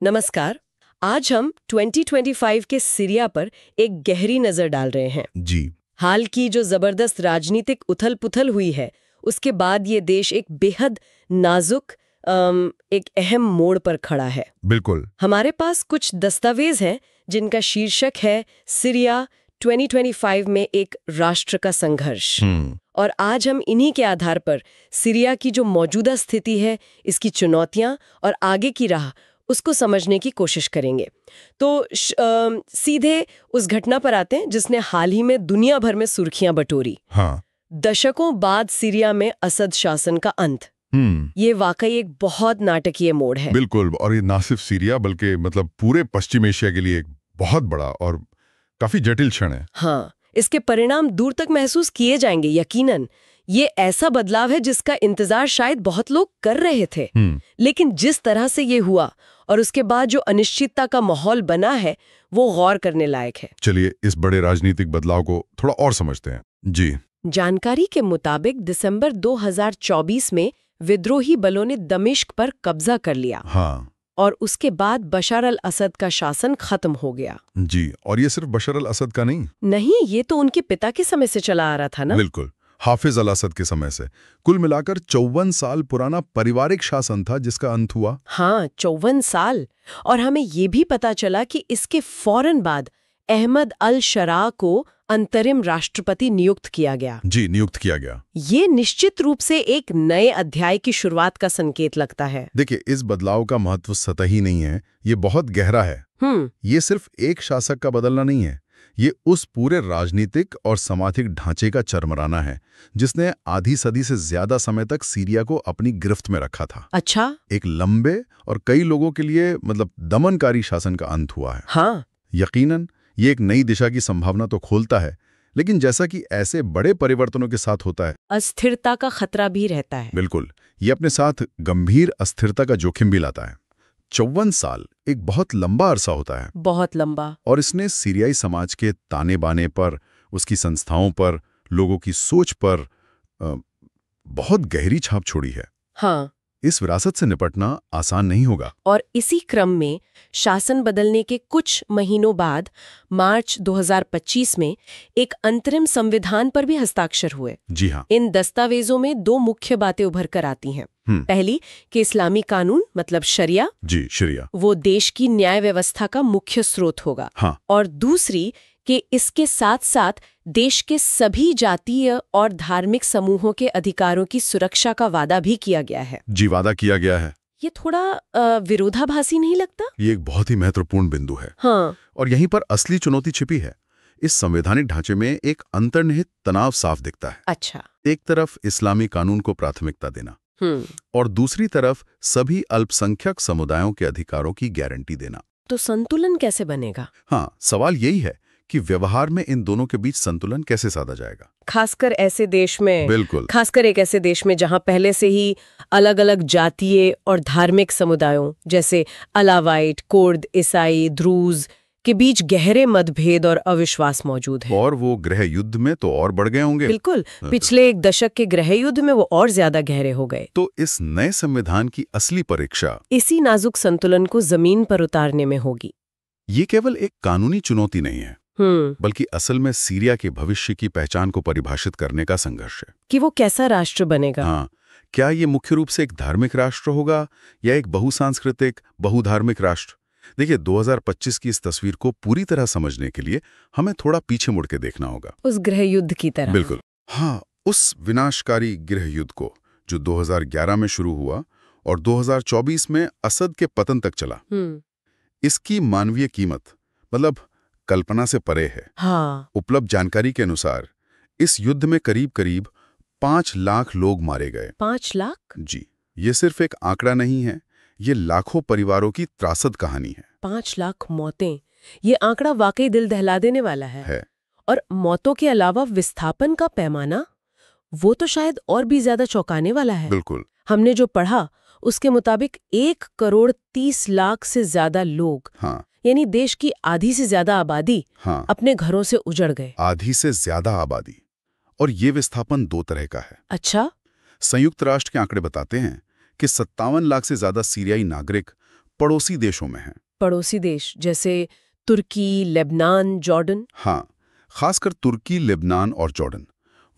नमस्कार। आज हम 2025 के सीरिया पर एक गहरी नजर डाल रहे हैं। जी। हाल की जो जबरदस्त राजनीतिक उथल-पुथल हुई है, उसके बाद ये देश एक बेहद नाजुक एक अहम मोड़ पर खड़ा है। बिल्कुल। हमारे पास कुछ दस्तावेज हैं जिनका शीर्षक है सीरिया 2025 में एक राष्ट्र का संघर्ष। और आज हम इन्हीं के आधार पर सीरिया की जो मौजूदा स्थिति है, इसकी चुनौतियां और आगे की राह उसको समझने की कोशिश करेंगे। तो सीधे उस घटना पर आते हैं जिसने हाल ही में दुनिया भर में सुर्खियां बटोरी। हाँ। दशकों बाद सीरिया में असद शासन का अंत। ये वाकई एक बहुत नाटकीय मोड़ है। बिल्कुल। और ये ना सिर्फ सीरिया बल्कि मतलब पूरे पश्चिम एशिया के लिए एक बहुत बड़ा और काफी जटिल क्षण है। हाँ, इसके परिणाम दूर तक महसूस किए जाएंगे यकीनन। ये ऐसा बदलाव है जिसका इंतजार शायद बहुत लोग कर रहे थे। लेकिन जिस तरह से ये हुआ और उसके बाद जो अनिश्चितता का माहौल बना है, वो गौर करने लायक है। चलिए इस बड़े राजनीतिक बदलाव को थोड़ा और समझते हैं। जी। जानकारी के मुताबिक दिसंबर 2024 में विद्रोही बलों ने दमिश्क पर कब्जा कर लिया। हाँ। और उसके बाद बशर अल असद का शासन खत्म हो गया। जी। और ये सिर्फ बशर अल असद का नहीं, ये तो उनके पिता के समय से चला आ रहा था ना। बिल्कुल, हाफिज अल असद के समय से। कुल मिलाकर 54 साल पुराना पारिवारिक शासन था जिसका अंत हुआ। हाँ, 54 साल। और हमें ये भी पता चला कि इसके फौरन बाद अहमद अल शरा को अंतरिम राष्ट्रपति नियुक्त किया गया। जी, नियुक्त किया गया। ये निश्चित रूप से एक नए अध्याय की शुरुआत का संकेत लगता है। देखिए, इस बदलाव का महत्व सतही नहीं है, ये बहुत गहरा है। ये सिर्फ एक शासक का बदलना नहीं है, ये उस पूरे राजनीतिक और सामाजिक ढांचे का चरमराना है जिसने आधी सदी से ज्यादा समय तक सीरिया को अपनी गिरफ्त में रखा था। अच्छा। एक लंबे और कई लोगों के लिए दमनकारी शासन का अंत हुआ है। हाँ। यकीनन ये एक नई दिशा की संभावना तो खोलता है, लेकिन जैसा कि ऐसे बड़े परिवर्तनों के साथ होता है, अस्थिरता का खतरा भी रहता है। बिल्कुल, ये अपने साथ गंभीर अस्थिरता का जोखिम भी लाता है। 54 साल एक बहुत लंबा अरसा होता है। बहुत लंबा। और इसने सीरियाई समाज के ताने बाने पर, उसकी संस्थाओं पर, लोगों की सोच पर बहुत गहरी छाप छोड़ी है। हाँ। इस विरासत से निपटना आसान नहीं होगा। और इसी क्रम में शासन बदलने के कुछ महीनों बाद मार्च 2025 में एक अंतरिम संविधान पर भी हस्ताक्षर हुए। जी हाँ। इन दस्तावेजों में दो मुख्य बातें उभर कर आती हैं। पहली कि इस्लामी कानून मतलब शरिया, जी शरिया, वो देश की न्याय व्यवस्था का मुख्य स्रोत होगा। हाँ। और दूसरी कि इसके साथ साथ देश के सभी जातीय और धार्मिक समूहों के अधिकारों की सुरक्षा का वादा भी किया गया है। जी, वादा किया गया है। ये थोड़ा विरोधाभासी नहीं लगता? ये एक बहुत ही महत्वपूर्ण बिंदु है। हाँ। और यहीं पर असली चुनौती छिपी है। इस संवैधानिक ढांचे में एक अंतर्निहित तनाव साफ दिखता है। अच्छा। एक तरफ इस्लामी कानून को प्राथमिकता देना और दूसरी तरफ सभी अल्पसंख्यक समुदायों के अधिकारों की गारंटी देना। तो संतुलन कैसे बनेगा? हाँ, सवाल यही है कि व्यवहार में इन दोनों के बीच संतुलन कैसे साधा जाएगा, खासकर ऐसे देश में। बिल्कुल। खासकर एक ऐसे देश में जहां पहले से ही अलग अलग जातीय और धार्मिक समुदायों जैसे अलावाइट, कुर्द, ईसाई, द्रूज के बीच गहरे मतभेद और अविश्वास मौजूद है। और वो गृह युद्ध में तो और बढ़ गए होंगे। बिल्कुल, पिछले एक दशक के गृह युद्ध में वो और ज्यादा गहरे हो गए। तो इस नए संविधान की असली परीक्षा इसी नाजुक संतुलन को जमीन पर उतारने में होगी। ये केवल एक कानूनी चुनौती नहीं है, बल्कि असल में सीरिया के भविष्य की पहचान को परिभाषित करने का संघर्ष है कि वो कैसा राष्ट्र बनेगा। हाँ, क्या ये मुख्य रूप से एक धार्मिक राष्ट्र होगा या एक बहुसांस्कृतिक, बहुधार्मिक राष्ट्र? देखिए, 2025 की इस तस्वीर को पूरी तरह समझने के लिए हमें थोड़ा पीछे मुड़ के देखना होगा, उस गृह युद्ध की तरह। बिल्कुल। हाँ, उस विनाशकारी गृह युद्ध को जो 2011 में शुरू हुआ और 2024 में असद के पतन तक चला। इसकी मानवीय कीमत कल्पना से परे है। हाँ। उपलब्ध जानकारी के अनुसार इस युद्ध में करीब करीब 5 लाख लोग मारे गए। 5 लाख? जी, ये सिर्फ एक आंकड़ा नहीं है, ये लाखों परिवारों की त्रासद कहानी है। 5 लाख मौतें, ये आंकड़ा वाकई दिल दहला देने वाला है। और मौतों के अलावा विस्थापन का पैमाना, वो तो शायद और भी ज्यादा चौंकाने वाला है। बिल्कुल। हमने जो पढ़ा उसके मुताबिक 1,30,00,000 से ज्यादा लोग, हाँ, यानी देश की आधी से ज्यादा आबादी, हाँ, अपने घरों से उजड़ गए। आधी से ज्यादा आबादी। और ये विस्थापन 2 तरह का है। अच्छा। संयुक्त राष्ट्र के आंकड़े बताते हैं कि 57 लाख से ज्यादा सीरियाई नागरिक पड़ोसी देशों में हैं। पड़ोसी देश जैसे तुर्की, लेबनान, जॉर्डन? हाँ, खासकर तुर्की, लेबनान और जॉर्डन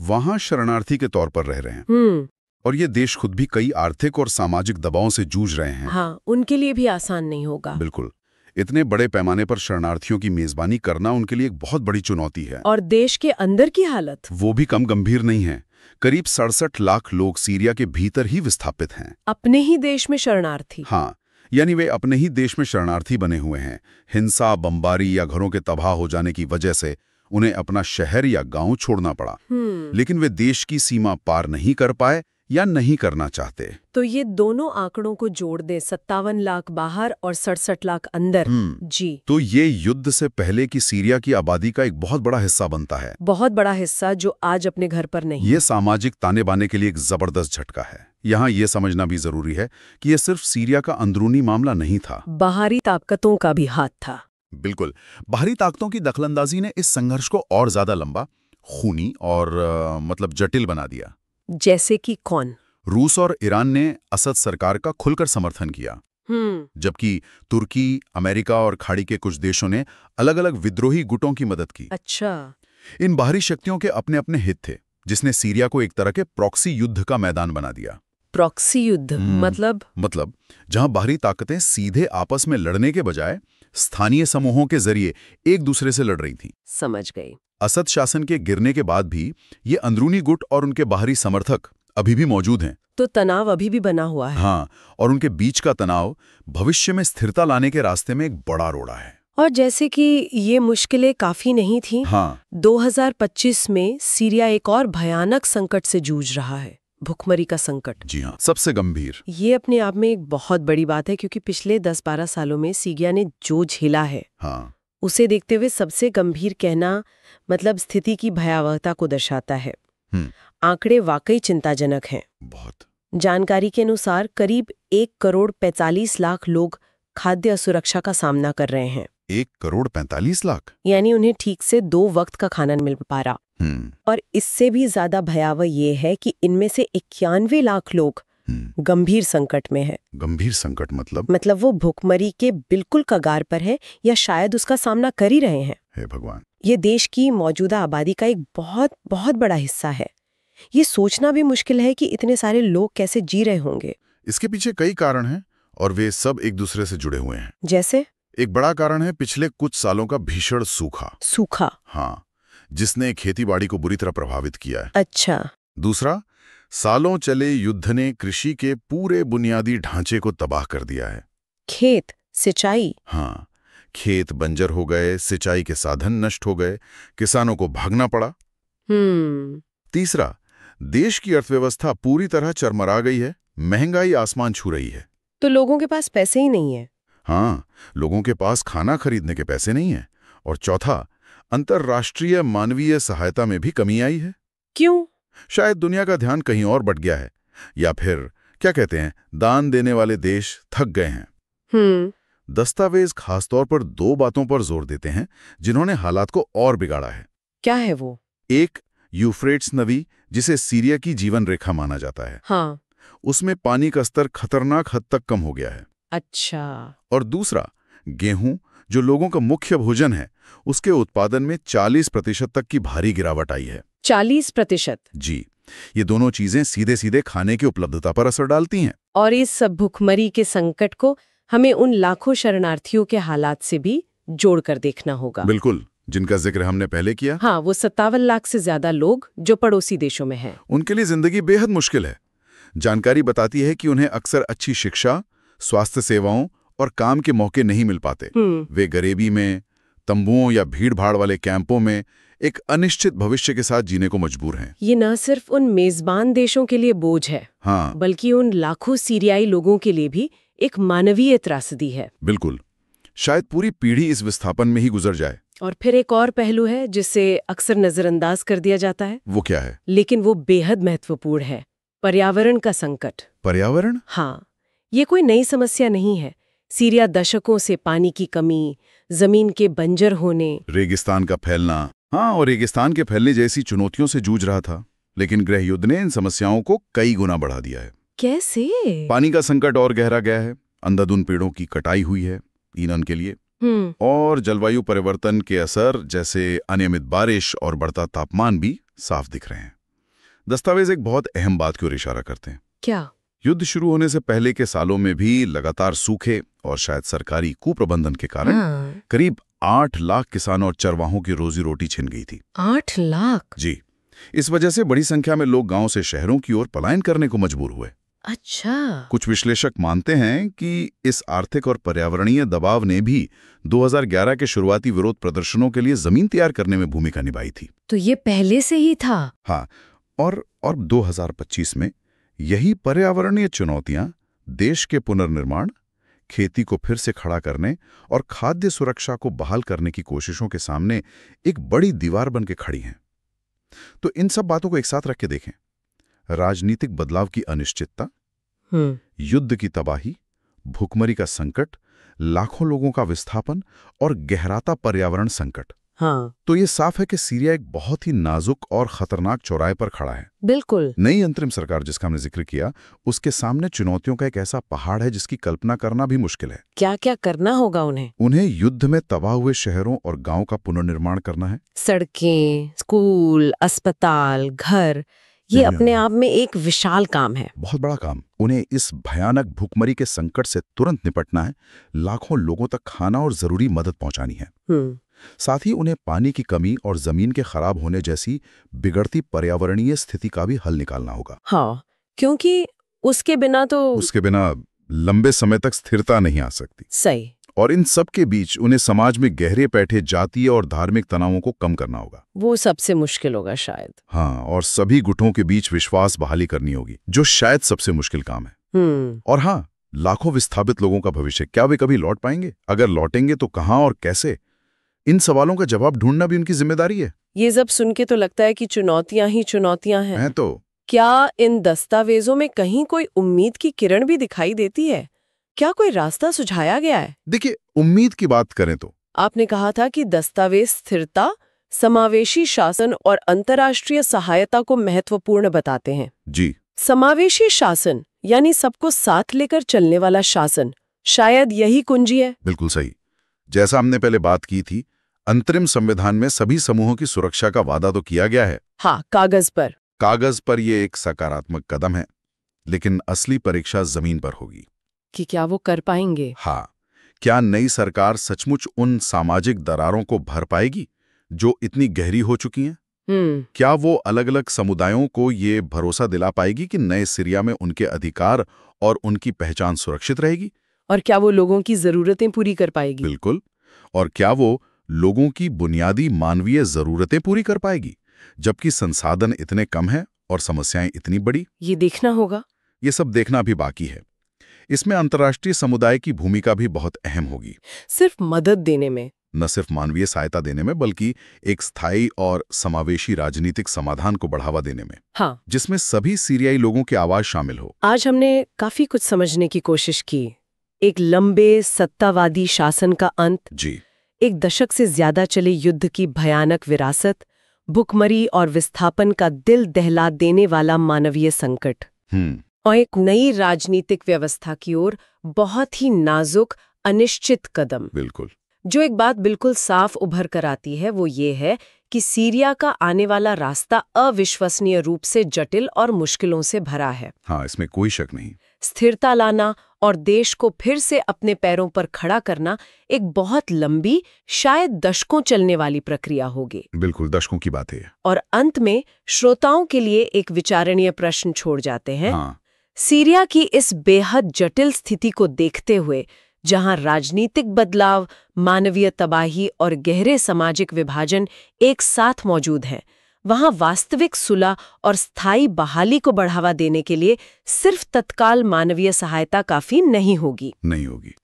वहां शरणार्थी के तौर पर रह रहे हैं। और ये देश खुद भी कई आर्थिक और सामाजिक दबावों से जूझ रहे हैं। हाँ, उनके लिए भी आसान नहीं होगा। बिल्कुल। इतने बड़े पैमाने पर शरणार्थियों की मेजबानी करना उनके लिए एक बहुत बड़ी चुनौती है। और देश के अंदर की हालत वो भी कम गंभीर नहीं है। करीब 67 लाख लोग सीरिया के भीतर ही विस्थापित हैं। अपने ही देश में शरणार्थी? हाँ, यानी वे अपने ही देश में शरणार्थी बने हुए हैं। हिंसा, बमबारी या घरों के तबाह हो जाने की वजह से उन्हें अपना शहर या गांव छोड़ना पड़ा। लेकिन वे देश की सीमा पार नहीं कर पाए या नहीं करना चाहते। तो ये दोनों आंकड़ों को जोड़ दे, 57 लाख बाहर और 67 लाख अंदर। जी। तो ये युद्ध से पहले की सीरिया की आबादी का एक बहुत बड़ा हिस्सा बनता है। बहुत बड़ा हिस्सा जो आज अपने घर पर नहीं। ये सामाजिक ताने बाने के लिए एक जबरदस्त झटका है। यहाँ ये समझना भी जरूरी है कि ये सिर्फ सीरिया का अंदरूनी मामला नहीं था, बाहरी ताकतों का भी हाथ था। बिल्कुल। बाहरी ताकतों की दखलंदाजी ने इस संघर्ष को और ज्यादा लंबा, खूनी और जटिल बना दिया। जैसे कि कौन? रूस और ईरान ने असद सरकार का खुलकर समर्थन किया, जबकि तुर्की, अमेरिका और खाड़ी के कुछ देशों ने अलग अलग विद्रोही गुटों की मदद की। अच्छा। इन बाहरी शक्तियों के अपने अपने हित थे, जिसने सीरिया को एक तरह के प्रॉक्सी युद्ध का मैदान बना दिया। प्रॉक्सी युद्ध मतलब जहां बाहरी ताकतें सीधे आपस में लड़ने के बजाय स्थानीय समूहों के जरिए एक दूसरे से लड़ रही थीं। समझ गई। असद शासन के गिरने के बाद भी ये अंदरूनी गुट और उनके बाहरी समर्थक अभी भी मौजूद हैं। तो तनाव अभी भी बना हुआ है। हाँ, और उनके बीच का तनाव भविष्य में स्थिरता लाने के रास्ते में एक बड़ा रोड़ा है। और जैसे कि ये मुश्किलें काफी नहीं थी। हाँ। 2025 में सीरिया एक और भयानक संकट से जूझ रहा है, भुखमरी का संकट। जी हाँ, सबसे गंभीर। ये अपने आप में एक बहुत बड़ी बात है, क्योंकि पिछले 10-12 सालों में सीरिया ने जो झेला है, हाँ, उसे देखते हुए सबसे गंभीर कहना स्थिति की भयावहता को दर्शाता है। आंकड़े वाकई चिंताजनक हैं। बहुत। जानकारी के अनुसार करीब 1,45,00,000 लोग खाद्य असुरक्षा का सामना कर रहे हैं। 1,45,00,000? यानी उन्हें ठीक से 2 वक्त का खाना नहीं मिल पा रहा। और इससे भी ज्यादा भयावह ये है कि इनमें से 91 लाख लोग गंभीर संकट में है। गंभीर संकट मतलब वो भुखमरी के बिल्कुल कगार पर है या शायद उसका सामना कर ही रहे हैं। हे भगवान। ये देश की मौजूदा आबादी का एक बहुत बहुत बड़ा हिस्सा है। ये सोचना भी मुश्किल है कि इतने सारे लोग कैसे जी रहे होंगे। इसके पीछे कई कारण हैं और वे सब एक दूसरे से जुड़े हुए हैं। जैसे? एक बड़ा कारण है पिछले कुछ सालों का भीषण सूखा। हाँ, जिसने खेतीबाड़ी को बुरी तरह प्रभावित किया है। अच्छा। दूसरा, सालों चले युद्ध ने कृषि के पूरे बुनियादी ढांचे को तबाह कर दिया है। खेत, सिंचाई। हाँ, खेत बंजर हो गए, सिंचाई के साधन नष्ट हो गए, किसानों को भागना पड़ा। तीसरा, देश की अर्थव्यवस्था पूरी तरह चरमरा गई है, महंगाई आसमान छू रही है। तो लोगों के पास पैसे ही नहीं है। हाँ, लोगों के पास खाना खरीदने के पैसे नहीं है। और चौथा, अंतर्राष्ट्रीय मानवीय सहायता में भी कमी आई है। क्यों? शायद दुनिया का ध्यान कहीं और बट गया है, या फिर क्या कहते हैं, दान देने वाले देश थक गए हैं। दस्तावेज खासतौर पर 2 बातों पर जोर देते हैं जिन्होंने हालात को और बिगाड़ा है। क्या है वो? एक, यूफ्रेट्स नदी, जिसे सीरिया की जीवन रेखा माना जाता है। हाँ। उसमें पानी का स्तर खतरनाक हद तक कम हो गया है। अच्छा। और दूसरा, गेहूं, जो लोगों का मुख्य भोजन है, उसके उत्पादन में 40% तक की भारी गिरावट आई है। 40%? जी, ये दोनों चीजें सीधे सीधे खाने की उपलब्धता पर असर डालती हैं। और इस सब भुखमरी के संकट को हमें उन लाखों शरणार्थियों के हालात से भी जोड़कर देखना होगा। बिल्कुल, जिनका जिक्र हमने पहले किया। हाँ, वो 57 लाख से ज्यादा लोग जो पड़ोसी देशों में हैं। उनके लिए जिंदगी बेहद मुश्किल है। जानकारी बताती है कि उन्हें अक्सर अच्छी शिक्षा, स्वास्थ्य सेवाओं और काम के मौके नहीं मिल पाते। वे गरीबी में, तंबुओं या भीड़-भाड़ वाले कैंपों में एक अनिश्चित भविष्य के साथ जीने को मजबूर हैं। ये न सिर्फ उन मेजबान देशों के लिए बोझ है, हाँ, बल्कि उन लाखों सीरियाई लोगों के लिए भी एक मानवीय त्रासदी है। बिल्कुल। शायद पूरी पीढ़ी इस विस्थापन में ही गुजर जाए। और फिर एक और पहलू है जिसे अक्सर नजरअंदाज कर दिया जाता है। वो क्या है? लेकिन वो बेहद महत्वपूर्ण है, पर्यावरण का संकट। पर्यावरण? हाँ, ये कोई नई समस्या नहीं है। सीरिया दशकों से पानी की कमी, जमीन के बंजर होने, रेगिस्तान का फैलना, हाँ, और रेगिस्तान के फैलने जैसी चुनौतियों से जूझ रहा था। लेकिन गृह युद्ध ने इन समस्याओं को कई गुना बढ़ा दिया है। कैसे? पानी का संकट और गहरा गया है। अंधाधुंध पेड़ों की कटाई हुई है ईंधन के लिए, और जलवायु परिवर्तन के असर जैसे अनियमित बारिश और बढ़ता तापमान भी साफ दिख रहे हैं। दस्तावेज एक बहुत अहम बात की ओर इशारा करते हैं। क्या? युद्ध शुरू होने से पहले के सालों में भी लगातार सूखे और शायद सरकारी कुप्रबंधन के कारण करीब 8 लाख किसानों और चरवाहों की रोजी रोटी छिन गई थी। 8 लाख? जी। इस वजह से बड़ी संख्या में लोग गांव से शहरों की ओर पलायन करने को मजबूर हुए। अच्छा। कुछ विश्लेषक मानते हैं कि इस आर्थिक और पर्यावरणीय दबाव ने भी 2011 के शुरुआती विरोध प्रदर्शनों के लिए जमीन तैयार करने में भूमिका निभाई थी। तो ये पहले से ही था? हाँ, और 2025 में यही पर्यावरणीय चुनौतियां देश के पुनर्निर्माण, खेती को फिर से खड़ा करने और खाद्य सुरक्षा को बहाल करने की कोशिशों के सामने एक बड़ी दीवार बन के खड़ी हैं। तो इन सब बातों को एक साथ रख के देखें, राजनीतिक बदलाव की अनिश्चितता, युद्ध की तबाही, भूखमरी का संकट, लाखों लोगों का विस्थापन और गहराता पर्यावरण संकट। हाँ। तो ये साफ है कि सीरिया एक बहुत ही नाजुक और खतरनाक चौराहे पर खड़ा है। बिल्कुल। नई अंतरिम सरकार जिसका हमने जिक्र किया, उसके सामने चुनौतियों का एक ऐसा पहाड़ है जिसकी कल्पना करना भी मुश्किल है। क्या क्या करना होगा उन्हें? उन्हें युद्ध में तबाह हुए शहरों और गांव का पुनर्निर्माण करना है। सड़कें, स्कूल, अस्पताल, घर, ये अपने आप में एक विशाल काम है, बहुत बड़ा काम। उन्हें इस भयानक भूखमरी के संकट से तुरंत निपटना है, लाखों लोगों तक खाना और जरूरी मदद पहुंचानी है। साथ ही उन्हें पानी की कमी और जमीन के खराब होने जैसी बिगड़ती पर्यावरणीय स्थिति का भी हल निकालना होगा। हाँ, क्योंकि उसके बिना लंबे समय तक स्थिरता नहीं आ सकती। सही। और इन सब के बीच उन्हें समाज में गहरे बैठे जातीय और धार्मिक तनावों को कम करना होगा। वो सबसे मुश्किल होगा शायद। हाँ, और सभी गुटों के बीच विश्वास बहाली करनी होगी, जो शायद सबसे मुश्किल काम है। और हाँ, लाखों विस्थापित लोगों का भविष्य, क्या वे कभी लौट पाएंगे? अगर लौटेंगे तो कहाँ और कैसे? इन सवालों का जवाब ढूंढना भी उनकी जिम्मेदारी है। ये सब सुन के तो लगता है कि चुनौतियां ही चुनौतियां हैं। तो क्या इन दस्तावेजों में कहीं कोई उम्मीद की किरण भी दिखाई देती है? क्या कोई रास्ता सुझाया गया है? देखिए, उम्मीद की बात करें तो आपने कहा था कि दस्तावेज स्थिरता, समावेशी शासन और अंतर्राष्ट्रीय सहायता को महत्वपूर्ण बताते हैं। जी। समावेशी शासन यानी सबको साथ लेकर चलने वाला शासन, शायद यही कुंजी है। बिल्कुल सही। जैसा हमने पहले बात की थी, अंतरिम संविधान में सभी समूहों की सुरक्षा का वादा तो किया गया है। हाँ, कागज पर ये एक सकारात्मक कदम है, लेकिन असली परीक्षा जमीन पर होगी कि क्या वो कर पाएंगे। हाँ, क्या नई सरकार सचमुच उन सामाजिक दरारों को भर पाएगी जो इतनी गहरी हो चुकी हैं? क्या वो अलग अलग समुदायों को ये भरोसा दिला पाएगी कि नए सीरिया में उनके अधिकार और उनकी पहचान सुरक्षित रहेगी? और क्या वो लोगों की जरूरतें पूरी कर पाएगी? बिल्कुल। और क्या वो लोगों की बुनियादी मानवीय जरूरतें पूरी कर पाएगी, जबकि संसाधन इतने कम हैं और समस्याएं इतनी बड़ी? ये देखना होगा। ये सब देखना भी बाकी है। इसमें अंतर्राष्ट्रीय समुदाय की भूमिका भी बहुत अहम होगी। सिर्फ मदद देने में, न सिर्फ मानवीय सहायता देने में, बल्कि एक स्थायी और समावेशी राजनीतिक समाधान को बढ़ावा देने में। हाँ, जिसमें सभी सीरियाई लोगों की आवाज शामिल हो। आज हमने काफी कुछ समझने की कोशिश की। एक लंबे सत्तावादी शासन का अंत, जी, एक दशक से ज्यादा चले युद्ध की भयानक विरासत, भुखमरी और विस्थापन का दिल दहला देने वाला मानवीय संकट, और एक नई राजनीतिक व्यवस्था की ओर बहुत ही नाजुक अनिश्चित कदम। बिल्कुल। जो एक बात बिल्कुल साफ उभर कर आती है वो ये है कि सीरिया का आने वाला रास्ता अविश्वसनीय रूप से जटिल और मुश्किलों से भरा है। हाँ, इसमें कोई शक नहीं। स्थिरता लाना और देश को फिर से अपने पैरों पर खड़ा करना एक बहुत लंबी, शायद दशकों चलने वाली प्रक्रिया होगी। बिल्कुल, दशकों की बात है। और अंत में श्रोताओं के लिए एक विचारणीय प्रश्न छोड़ जाते हैं। हाँ। सीरिया की इस बेहद जटिल स्थिति को देखते हुए, जहां राजनीतिक बदलाव, मानवीय तबाही और गहरे सामाजिक विभाजन एक साथ मौजूद हैं, वहां वास्तविक सुलह और स्थायी बहाली को बढ़ावा देने के लिए सिर्फ तत्काल मानवीय सहायता काफी नहीं होगी।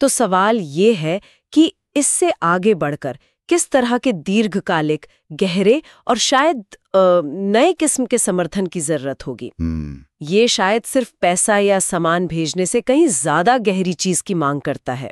तो सवाल ये है कि इससे आगे बढ़कर किस तरह के दीर्घकालिक, गहरे और शायद नए किस्म के समर्थन की जरूरत होगी। ये शायद सिर्फ पैसा या सामान भेजने से कहीं ज्यादा गहरी चीज की मांग करता है।